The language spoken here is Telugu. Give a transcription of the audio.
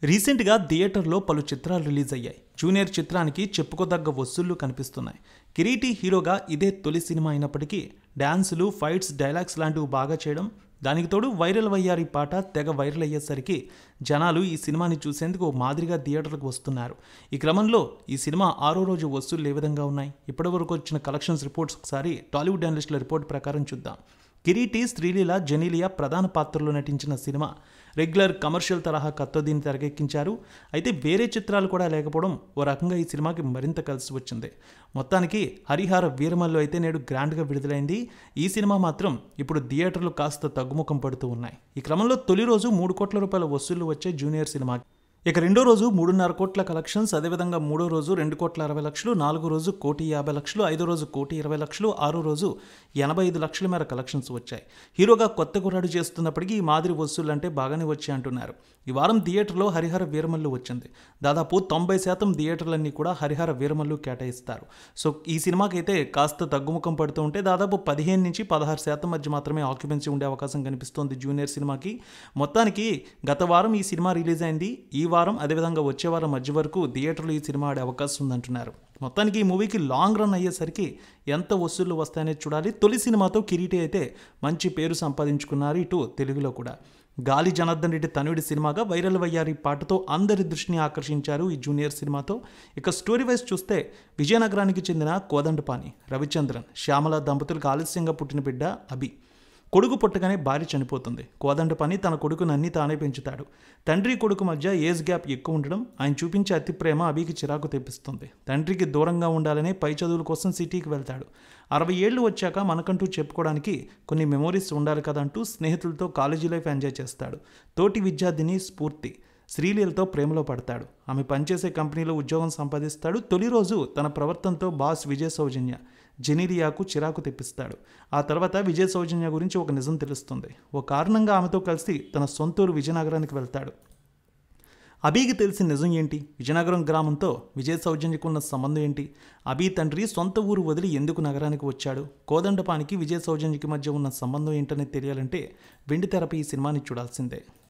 రీసెంట్గా థియేటర్లో పలు చిత్రాలు రిలీజ్ అయ్యాయి. జూనియర్ చిత్రానికి చెప్పుకోదగ్గ వసూళ్లు కనిపిస్తున్నాయి. కిరీటి హీరోగా ఇదే తొలి సినిమా అయినప్పటికీ డ్యాన్సులు, ఫైట్స్, డైలాగ్స్ లాంటివి బాగా చేయడం, దానికి తోడు వైరల్ వయ్యారి పాట తెగ వైరల్ అయ్యేసరికి జనాలు ఈ సినిమాని చూసేందుకు ఓ మాదిరిగా థియేటర్లకు వస్తున్నారు. ఈ క్రమంలో ఈ సినిమా 6వ రోజు వసూళ్లు ఏ విధంగా ఉన్నాయి? ఇప్పటివరకు వచ్చిన కలెక్షన్స్ రిపోర్ట్స్ ఒకసారి టాలీవుడ్ అనలిస్టుల రిపోర్ట్ ప్రకారం చూద్దాం. కిరీటి, శ్రీలీల, జెనీలియా ప్రధాన పాత్రలో నటించిన సినిమా రెగ్యులర్ కమర్షియల్ తరహా కథతో దీన్ని తెరకెక్కించారు. అయితే వేరే చిత్రాలు కూడా లేకపోవడం ఓ రకంగా ఈ సినిమాకి మరింత కలిసి వచ్చింది. మొత్తానికి హరిహర వీరమల్లు అయితే నేడు గ్రాండ్గా విడుదలైంది. ఈ సినిమా మాత్రం ఇప్పుడు థియేటర్లు కాస్త తగ్గుముఖం పడుతూ ఉన్నాయి. ఈ క్రమంలో తొలి రోజు 3 కోట్ల రూపాయల వసూళ్లు వచ్చే జూనియర్ సినిమా, ఇక రెండో రోజు 3.5 కోట్ల కలెక్షన్స్, అదేవిధంగా మూడో రోజు 2,60,00,000, నాలుగో రోజు 1,50,00,000, ఐదో రోజు 1,20,00,000, ఆరో రోజు 85,00,000 మేర కలెక్షన్స్ వచ్చాయి. హీరోగా కొత్త కుర్రాడు చేస్తున్నప్పటికీ ఈ మాదిరి వసూళ్లు అంటే బాగానే వచ్చాయి అంటున్నారు. ఈ వారం థియేటర్లో హరిహర వీరమల్లు వచ్చింది. దాదాపు 90% థియేటర్లన్నీ కూడా హరిహర వీరమల్లు కేటాయిస్తారు. సో ఈ సినిమాకైతే కాస్త తగ్గుముఖం పడుతూ ఉంటే దాదాపు 15 నుంచి 16% మధ్య మాత్రమే ఆక్యుపెన్సీ ఉండే అవకాశం కనిపిస్తోంది జూనియర్ సినిమాకి. మొత్తానికి గత వారం ఈ సినిమా రిలీజ్ అయింది. ఈ వారం అదేవిధంగా వచ్చే వారం మధ్య వరకు థియేటర్లో ఈ సినిమా ఆడే అవకాశం ఉందంటున్నారు. మొత్తానికి ఈ మూవీకి లాంగ్ రన్ అయ్యేసరికి ఎంత వసూళ్లు వస్తాయనేది చూడాలి. తొలి సినిమాతో కిరీటి అయితే మంచి పేరు సంపాదించుకున్నారు, ఇటు తెలుగులో కూడా. గాలి జనార్దన్ రెడ్డి తనయుడి సినిమాగా వైరల్ వయ్యారి పాటతో అందరి దృష్టిని ఆకర్షించారు ఈ జూనియర్ సినిమాతో. ఇక స్టోరీ వైజ్ చూస్తే విజయనగరానికి చెందిన కోదండపాణి, రవిచంద్రన్, శ్యామల దంపతులకు ఆలస్యంగా పుట్టిన బిడ్డ అభి. కొడుకు పుట్టగానే భార్య చనిపోతుంది. కోదండపాణి తన కొడుకును అన్నీ తానే పెంచుతాడు. తండ్రి కొడుకు మధ్య ఏజ్ గ్యాప్ ఎక్కువ ఉండడం, ఆయన చూపించే అతి ప్రేమ అభికి చిరాకు తెప్పిస్తుంది. తండ్రికి దూరంగా ఉండాలనే పై చదువుల కోసం సిటీకి వెళ్తాడు. 60 ఏళ్ళు వచ్చాక మనకంటూ చెప్పుకోవడానికి కొన్ని మెమోరీస్ ఉండాలి కదంటూ స్నేహితులతో కాలేజీ లైఫ్ ఎంజాయ్ చేస్తాడు. తోటి విద్యార్థిని స్ఫూర్తి శ్రీలీలతో ప్రేమలో పడతాడు. ఆమె పనిచేసే కంపెనీలో ఉద్యోగం సంపాదిస్తాడు. తొలి రోజు తన ప్రవర్తనతో బాస్ విజయ సౌజన్య జెనీలియాకు చిరాకు తెప్పిస్తాడు. ఆ తర్వాత విజయ సౌజన్య గురించి ఒక నిజం తెలుస్తుంది. ఓ కారణంగా ఆమెతో కలిసి తన సొంతూరు విజయనగరానికి వెళ్తాడు. అభికి తెలిసిన నిజం ఏంటి? విజయనగరం గ్రామంతో విజయ సౌజన్యకు ఉన్న సంబంధం ఏంటి? అభి తండ్రి సొంత ఊరు వదిలి ఎందుకు నగరానికి వచ్చాడు? కోదండపానికి విజయ సౌజన్యకి మధ్య ఉన్న సంబంధం ఏంటనేది తెలియాలంటే వెండితెరపై ఈ సినిమాని చూడాల్సిందే.